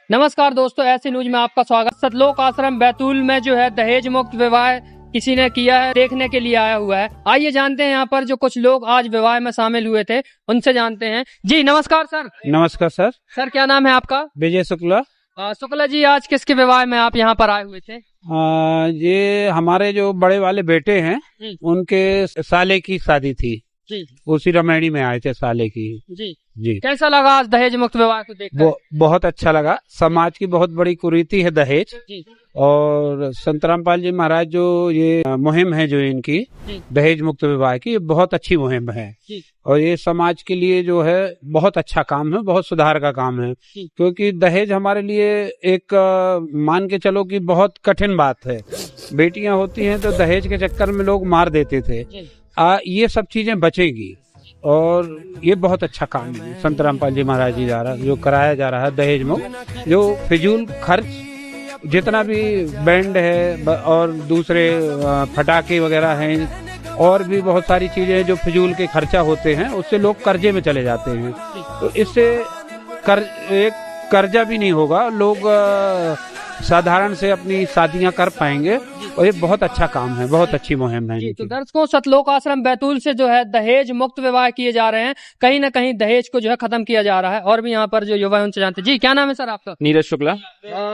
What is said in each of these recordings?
नमस्कार दोस्तों, ऐसे न्यूज में आपका स्वागत। सतलोक आश्रम बैतूल में जो है दहेज मुक्त विवाह किसी ने किया है, देखने के लिए आया हुआ है। आइए जानते हैं यहाँ पर जो कुछ लोग आज विवाह में शामिल हुए थे उनसे जानते हैं। जी नमस्कार सर। नमस्कार सर। सर क्या नाम है आपका? विजय शुक्ला। शुक्ला जी, आज किसके विवाह में आप यहाँ पर आए हुए थे? ये हमारे जो बड़े वाले बेटे हैं उनके साले की शादी थी जी। उसी रमैनी में आए थे साले की। जी जी। कैसा लगा आज दहेज मुक्त विवाह को देखकर? बहुत अच्छा लगा। समाज की बहुत बड़ी कुरीति है दहेज जी। और संत रामपाल जी महाराज जो ये मुहिम है जो इनकी दहेज मुक्त विवाह की, ये बहुत अच्छी मुहिम है जी। और ये समाज के लिए जो है बहुत अच्छा काम है, बहुत सुधार का काम है। क्योंकि दहेज हमारे लिए एक मान के चलो कि बहुत कठिन बात है। बेटियां होती हैं तो दहेज के चक्कर में लोग मार देते थे। ये सब चीजें बचेगी और ये बहुत अच्छा काम है संत रामपाल जी महाराज जी द्वारा जो कराया जा रहा है दहेज मुक्त। जो फिजूल खर्च जितना भी बैंड है और दूसरे फटाके वगैरह हैं और भी बहुत सारी चीजें जो फिजूल के खर्चा होते हैं उससे लोग कर्जे में चले जाते हैं। तो इससे एक कर्जा भी नहीं होगा, लोग साधारण से अपनी शादियां कर पाएंगे और ये बहुत अच्छा काम है, बहुत अच्छी मुहिम है। तो दर्शकों, सतलोक आश्रम बैतूल से जो है दहेज मुक्त विवाह किए जा रहे हैं। कहीं ना कहीं दहेज को जो है खत्म किया जा रहा है। और भी यहाँ पर जो युवा है उनसे जानते हैं। जी क्या नाम है सर आपका? नीरज शुक्ला।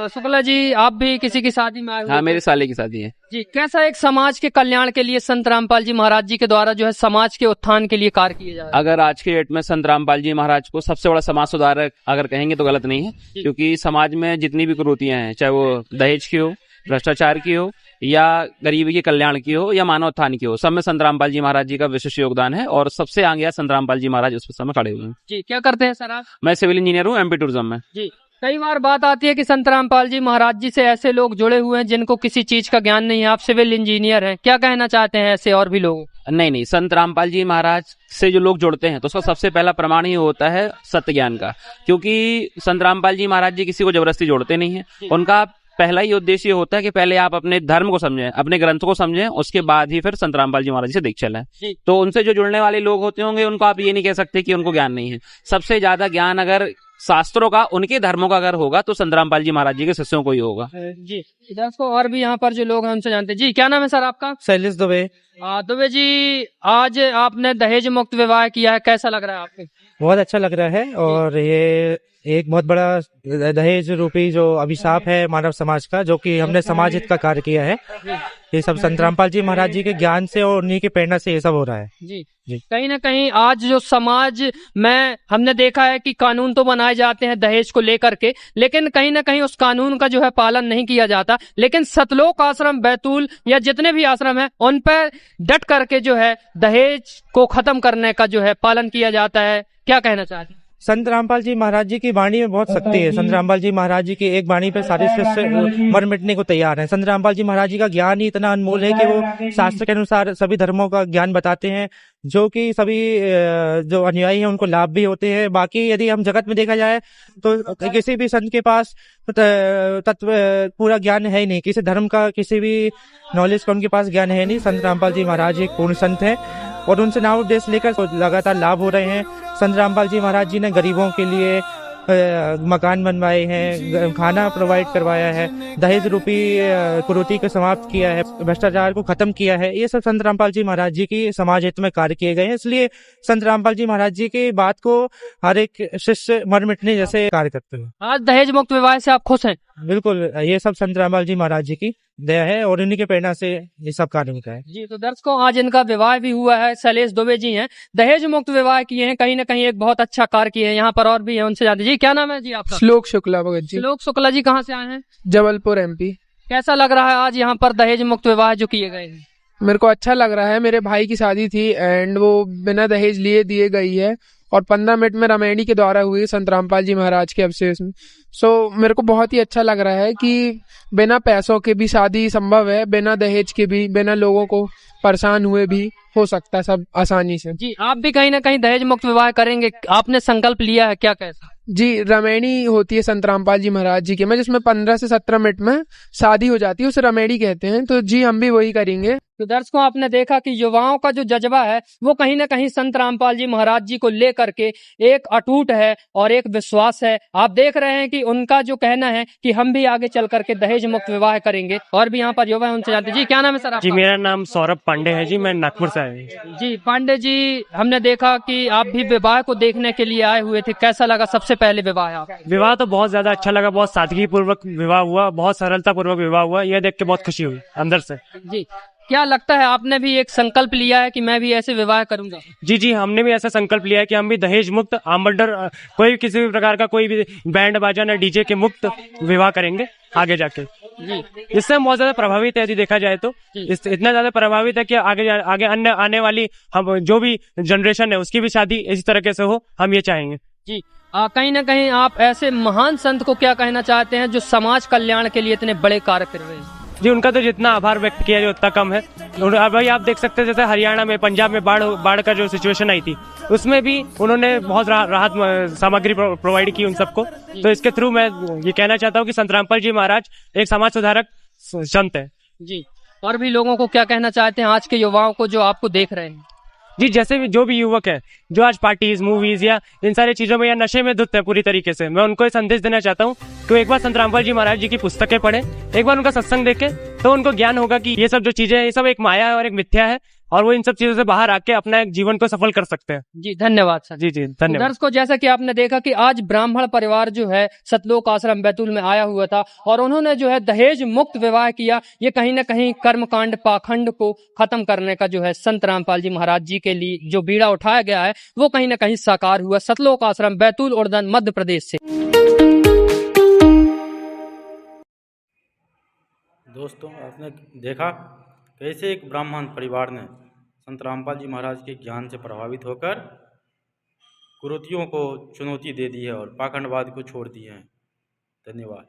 शुक्ला जी, आप भी किसी की शादी में आए हुए? हाँ, मेरे साले की शादी है। जी, कैसा एक समाज के कल्याण के लिए संत रामपाल जी महाराज जी के द्वारा जो है समाज के उत्थान के लिए कार्य किए जा रहे हैं? अगर आज के डेट में संत रामपाल जी महाराज को सबसे बड़ा समाज सुधारक अगर कहेंगे तो गलत नहीं है, क्योंकि समाज में जितनी भी कुरीतियां हैं, चाहे वो दहेज की हो, भ्रष्टाचार की हो या गरीबी के कल्याण की हो या मानव उत्थान की हो, सब में संत रामपाल जी महाराज जी का विशेष योगदान है और सबसे आगे संत रामपाल जी महाराज उस समय खड़े हुए हैं। जी, क्या करते हैं सर आप? मैं सिविल इंजीनियर हूँ, एमपी टूरिज्म में। जी। कई बार बात आती है कि संत रामपाल जी महाराज जी से ऐसे लोग जुड़े हुए हैं जिनको किसी चीज का ज्ञान नहीं है। आप सिविल इंजीनियर हैं, क्या कहना चाहते हैं ऐसे और भी लोगों? नहीं, संत रामपाल जी महाराज से जो लोग जुड़ते हैं तो उसका सबसे पहला प्रमाण ही होता है सत्य ज्ञान का, क्योंकि संत रामपाल जी महाराज जी किसी को जबरदस्ती जोड़ते नहीं है। उनका पहला ही उद्देश्य होता है कि पहले आप अपने धर्म को समझें, अपने ग्रंथ को समझें, उसके बाद ही फिर संत रामपाल जी महाराज जी से दीक्षा लें। तो उनसे जो जुड़ने वाले लोग होते होंगे उनको आप ये नहीं कह सकते कि उनको ज्ञान नहीं है। सबसे ज्यादा ज्ञान अगर शास्त्रों का, उनके धर्मों का अगर होगा तो संत रामपाल जी महाराज जी के शिष्यों को ही होगा। जी। दोस्तों, और भी यहाँ पर जो लोग हैं उनसे जानते हैं। जी क्या नाम है सर आपका? शैलेश दुबे। दुबे जी, आज आपने दहेज मुक्त विवाह किया है, कैसा लग रहा है आपको? बहुत अच्छा लग रहा है और ये एक बहुत बड़ा दहेज रूपी जो अभिशाप है मानव समाज का, जो कि हमने समाज हित का कार्य किया है, ये सब संत रामपाल जी महाराज जी के ज्ञान से और उन्हीं की प्रेरणा से ये सब हो रहा है। जी। कहीं ना कहीं आज जो समाज में हमने देखा है कि कानून तो बनाए जाते हैं दहेज को लेकर के, लेकिन कहीं ना कहीं उस कानून का जो है पालन नहीं किया जाता। लेकिन सतलोक आश्रम बैतूल या जितने भी आश्रम हैं उन पर डट करके जो है दहेज को खत्म करने का जो है पालन किया जाता है। क्या कहना चाहते हैं? संत रामपाल जी महाराज जी की वाणी में बहुत शक्ति है। संत रामपाल जी महाराज जी की एक वाणी पे सारे शिष्य मर मिटने को तैयार हैं। संत रामपाल जी महाराज जी का ज्ञान ही इतना अनमोल है कि वो शास्त्र के अनुसार सभी धर्मों का ज्ञान बताते हैं, जो कि सभी जो अनुयायी हैं उनको लाभ भी होते हैं। बाकी यदि हम जगत में देखा जाए तो किसी भी संत के पास तत्व पूरा ज्ञान है ही नहीं, किसी धर्म का किसी भी नॉलेज का उनके पास ज्ञान है नहीं। संत रामपाल जी महाराज एक पूर्ण संत है और उनसे नाम उपदेश लेकर लगातार लाभ हो रहे हैं। संत रामपाल जी महाराज जी ने गरीबों के लिए मकान बनवाए हैं, खाना प्रोवाइड करवाया है, दहेज रूपी कुरीति को समाप्त किया है, भ्रष्टाचार को खत्म किया है। ये सब संत रामपाल जी महाराज जी की समाज हित में कार्य किए गए हैं। इसलिए संत रामपाल जी महाराज जी की बात को हर एक शिष्य मर मिटने जैसे कार्य करते हैं। आज दहेज मुक्त विवाह से आप खुश हैं? बिल्कुल, ये सब संत रामपाल जी महाराज जी की दया है और इन्हीं के प्रेरणा से ये सब कार्य होता है। जी। तो दर्शकों, आज इनका विवाह भी हुआ है। शैलेश दुबे जी हैं, दहेज मुक्त विवाह किए हैं, कहीं ना कहीं एक बहुत अच्छा कार्य किए हैं। यहाँ पर और भी है, उनसे जानते हैं। जी क्या नाम है जी आपका? श्लोक शुक्ला भगत जी। श्लोक शुक्ला जी, कहाँ से आए हैं? जबलपुर एमपी। कैसा लग रहा है आज यहाँ पर दहेज मुक्त विवाह जो किए गए हैं? मेरे को अच्छा लग रहा है। मेरे भाई की शादी थी एंड वो बिना दहेज लिए दिए गई है और 15 मिनट में रमैनी के द्वारा हुई संत रामपाल जी महाराज के अवशेष में। मेरे को बहुत ही अच्छा लग रहा है कि बिना पैसों के भी शादी संभव है, बिना दहेज के भी, बिना लोगों को परेशान हुए भी हो सकता है सब आसानी से। जी, आप भी कहीं ना कहीं दहेज मुक्त विवाह करेंगे, आपने संकल्प लिया है क्या? कैसा? जी, रमैनी होती है संत रामपाल जी महाराज जी के में, जिसमें 15 से 17 मिनट में शादी हो जाती है, उसे रमैनी कहते हैं। तो जी, हम भी वही करेंगे। तो दर्शकों आपने देखा कि युवाओं का जो जज्बा है वो कहीं ना कहीं संत रामपाल जी महाराज जी को लेकर के एक अटूट है और एक विश्वास है। आप देख रहे हैं कि उनका जो कहना है कि हम भी आगे चल करके दहेज मुक्त विवाह करेंगे। और भी यहाँ पर युवा है, उनसे जानते हैं। जी क्या नाम है सर आपका? जी मेरा नाम सौरभ पांडे है जी, मैं नागपुर से आया हूँ। जी पांडे जी, हमने देखा कि आप भी विवाह को देखने के लिए आए हुए थे, कैसा लगा सबसे पहले विवाह आप? विवाह तो बहुत ज्यादा अच्छा लगा, बहुत सादगी पूर्वक विवाह हुआ, बहुत सरलता पूर्वक विवाह हुआ, यह देख के बहुत खुशी हुई अंदर से। जी क्या लगता है, आपने भी एक संकल्प लिया है कि मैं भी ऐसे विवाह करूंगा? जी जी, हमने भी ऐसा संकल्प लिया है कि हम भी दहेज मुक्त आमंडर कोई किसी भी प्रकार का कोई भी बैंड बाजा ना डीजे के मुक्त विवाह करेंगे आगे जाके। जी इससे हम बहुत ज्यादा प्रभावित है, यदि देखा जाए तो इतना ज्यादा प्रभावित है कि आगे अन्य आने वाली हम जो भी जनरेशन है उसकी भी शादी इसी तरीके से हो, हम ये चाहेंगे। जी कहीं ना कहीं आप ऐसे महान संत को क्या कहना चाहते हैं जो समाज कल्याण के लिए इतने बड़े कार्य कर रहे हैं? जी उनका तो जितना आभार व्यक्त किया जाए उतना कम है। अब भाई आप देख सकते हैं जैसे हरियाणा में, पंजाब में बाढ़ का जो सिचुएशन आई थी उसमें भी उन्होंने बहुत राहत सामग्री प्रोवाइड की उन सबको। तो इसके थ्रू मैं ये कहना चाहता हूँ कि संत रामपाल जी महाराज एक समाज सुधारक संत है। जी और भी लोगों को क्या कहना चाहते हैं, आज के युवाओं को जो आपको देख रहे हैं? जी जैसे भी जो भी युवक है जो आज पार्टीज, मूवीज या इन सारी चीजों में या नशे में धुत है पूरी तरीके से, मैं उनको ये संदेश देना चाहता हूँ कि एक बार संत रामपाल जी महाराज जी की पुस्तकें पढ़े, एक बार उनका सत्संग देखें, तो उनको ज्ञान होगा कि ये सब जो चीजें हैं ये सब एक माया है और एक मिथ्या है, और वो इन सब चीजों से बाहर आके अपना एक जीवन को सफल कर सकते हैं। जी धन्यवाद सर। जी जी धन्यवाद। दर्शकों जैसा कि आपने देखा कि आज ब्राह्मण परिवार जो है सतलोक आश्रम बैतूल में आया हुआ था और उन्होंने जो है दहेज मुक्त विवाह किया। ये कहीं ना कहीं कर्मकांड पाखंड को खत्म करने का जो है संत रामपाल जी महाराज जी के लिए जो बीड़ा उठाया गया है वो कहीं ना कहीं साकार हुआ। सतलोक आश्रम बैतूल उड़दन मध्य प्रदेश से। दोस्तों आपने देखा कैसे एक ब्राह्मण परिवार ने संत रामपाल जी महाराज के ज्ञान से प्रभावित होकर कुरीतियों को चुनौती दे दी है और पाखंडवाद को छोड़ दिए हैं। धन्यवाद।